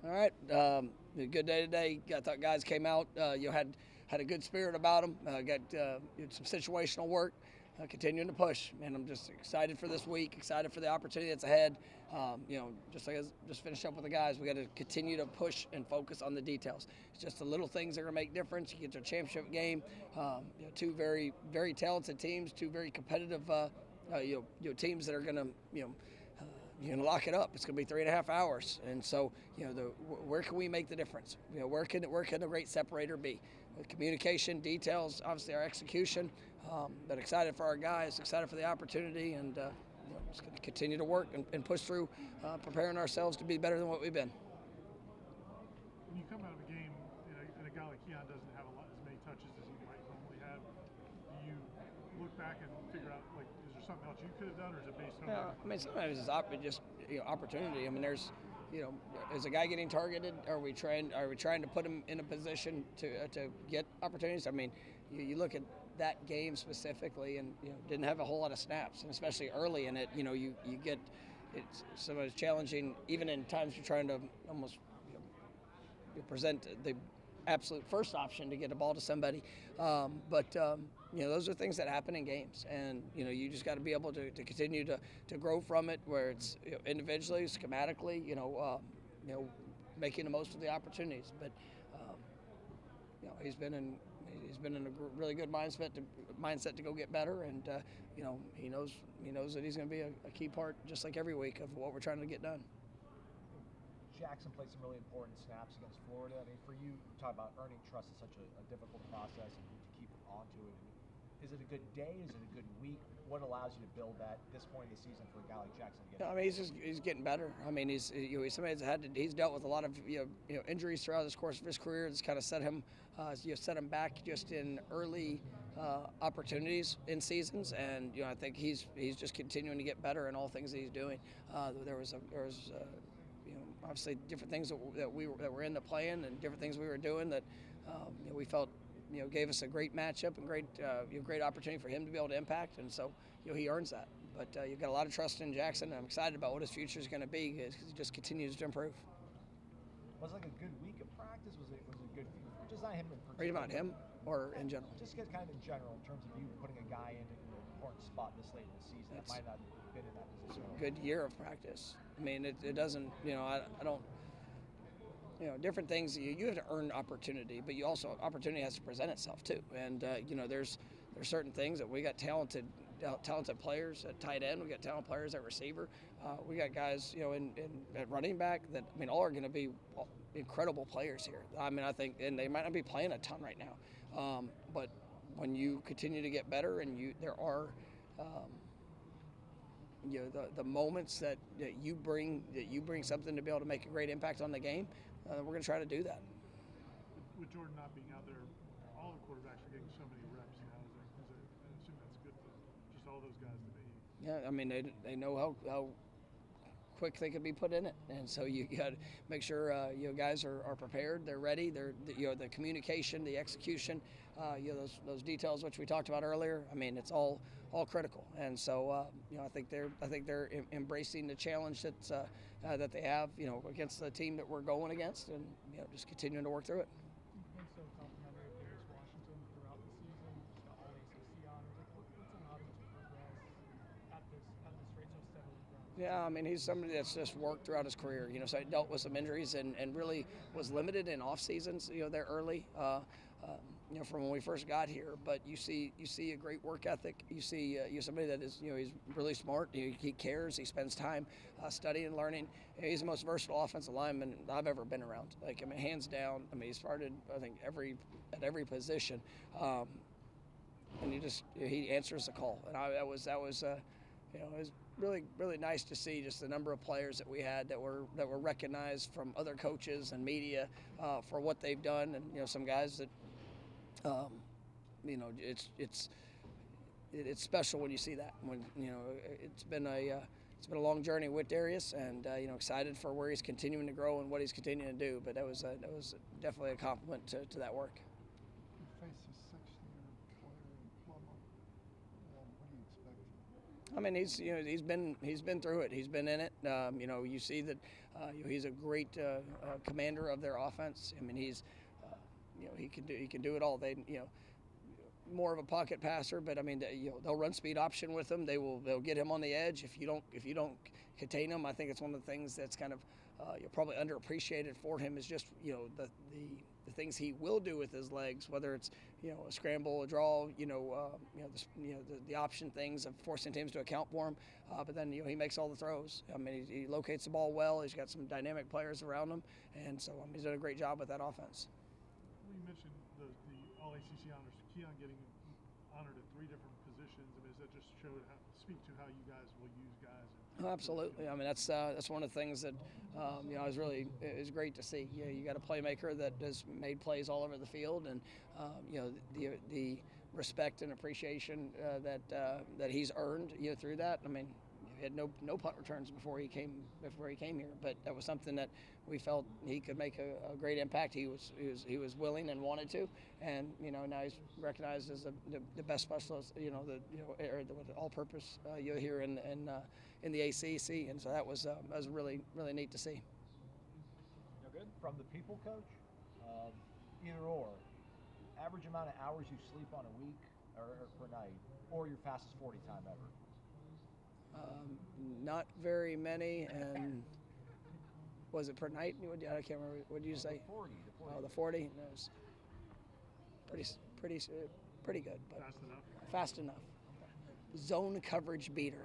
All right, a good day today. I thought guys came out. Had a good spirit about them. Got some situational work, continuing to push. And I'm just excited for this week. Excited for the opportunity that's ahead. Just finish up with the guys. We got to continue to push and focus on the details. It's just the little things that are going to make difference. You get to a championship game. Two very very talented teams. Two very competitive teams that are going to you're going to lock it up. It's going to be 3.5 hours, and so where can we make the difference? Where can the great separator be? With communication, details, obviously our execution. But excited for our guys, excited for the opportunity, and just going to continue to work and push through, preparing ourselves to be better than what we've been. When you come out of a game, and a guy like Keon doesn't have as many touches as he might normally have, do you look back and figure out, like, is there something else you could have done, or is it based on? I mean, sometimes it's just opportunity. I mean, there's, is a guy getting targeted? Are we trying to put him in a position to get opportunities? I mean, you look at that game specifically, and didn't have a whole lot of snaps, and especially early in it, you get it's sometimes challenging, even in times you're trying to almost present the absolute first option to get a ball to somebody. Those are things that happen in games, and you just got to be able to continue to grow from it, where it's individually, schematically, making the most of the opportunities. But he's been in a really good mindset to go get better, and he knows that he's going to be a key part, just like every week, of what we're trying to get done. Jackson played some really important snaps against Florida. I mean, for you, talk about earning trust is such a difficult process, and to keep onto it. Is it a good day? Is it a good week? What allows you to build that this point in the season for a guy like Jackson? I mean, he's getting better. I mean, he's somebody that's he's dealt with a lot of injuries throughout the course of his career. It's kind of set him back just in early opportunities in seasons, and I think he's just continuing to get better in all things that he's doing. There was obviously different things that were in the plan, and different things we were doing that we felt gave us a great matchup and great opportunity for him to be able to impact, and so he earns that. But you've got a lot of trust in Jackson, and I'm excited about what his future is going to be, because he just continues to improve. Was it like a good week of practice? Was it good? Just not him in particular. Are you about him or in general? Just kind of in general, in terms of you putting a guy in an important spot this late in the season that might not have been in that position. It's a good year of practice. I mean, it doesn't. I don't. Different things. You have to earn opportunity, but opportunity has to present itself too. And there's certain things that we got talented players at tight end. We got talented players at receiver. We got guys at running back that all are going to be incredible players here. I mean, I think, and they might not be playing a ton right now, but when you continue to get better, and there are the moments that you bring something to be able to make a great impact on the game, we're going to try to do that. With Jordan not being out there, all the quarterbacks are getting so many reps now. I assume that's good for just all those guys that they. Yeah, I mean, they know how quick they can be put in it, and so you got to make sure guys are prepared, they're ready, they're the communication, the execution, those details which we talked about earlier. I mean, it's all critical, and so I think they're embracing the challenge that they have against the team that we're going against, and just continuing to work through it. You've been so complimentary of Darius Washington throughout the season, just got all ACC honors. What's allowed him to progress at this rate so steadily throughout? Yeah, I mean, he's somebody that's just worked throughout his career. So he dealt with some injuries and really was limited in off seasons. There early. From when we first got here, but you see a great work ethic. You see somebody that is he's really smart. He cares. He spends time studying and learning. He's the most versatile offensive lineman I've ever been around. Hands down. I mean, he started I think at every position, and he answers the call. And that was it was really nice to see just the number of players that we had that were recognized from other coaches and media for what they've done, and some guys that. It's special when you see that. When it's been a long journey with Darius, and excited for where he's continuing to grow and what he's continuing to do. But that was definitely a compliment to that work. You face a six-year player in Plumlee. What do you expect? I mean, he's been through it. He's been in it. You see that He's a great commander of their offense. I mean, he's he can do it all. They more of a pocket passer, but I mean, they'll run speed option with him. They'll get him on the edge. If you don't contain him, I think it's one of the things that's kind of probably underappreciated for him is just the things he will do with his legs, whether it's a scramble, a draw, the option things of forcing teams to account for him. But then he makes all the throws. I mean, he locates the ball well. He's got some dynamic players around him, and so he's done a great job with that offense. Well, you mentioned the All ACC honors. Keon getting honored at 3 different positions. I mean, does that just speak to how you guys will use guys? Absolutely. I mean, that's one of the things that it was great to see. You got a playmaker that has made plays all over the field, and the respect and appreciation that he's earned through that. I mean, he had no punt returns before he came here, but that was something that we felt he could make a great impact. He was willing and wanted to, and now he's recognized as the best specialist, the all-purpose here in the ACC, and so that was really neat to see. Good. From the people coach, either or, average amount of hours you sleep on a week or per night, or your fastest 40 time ever. Not very many, and was it per night? I can't remember. What did you say? 40. Oh, the 40. No, it was pretty good, but Fast enough. Fast enough. Zone coverage beater.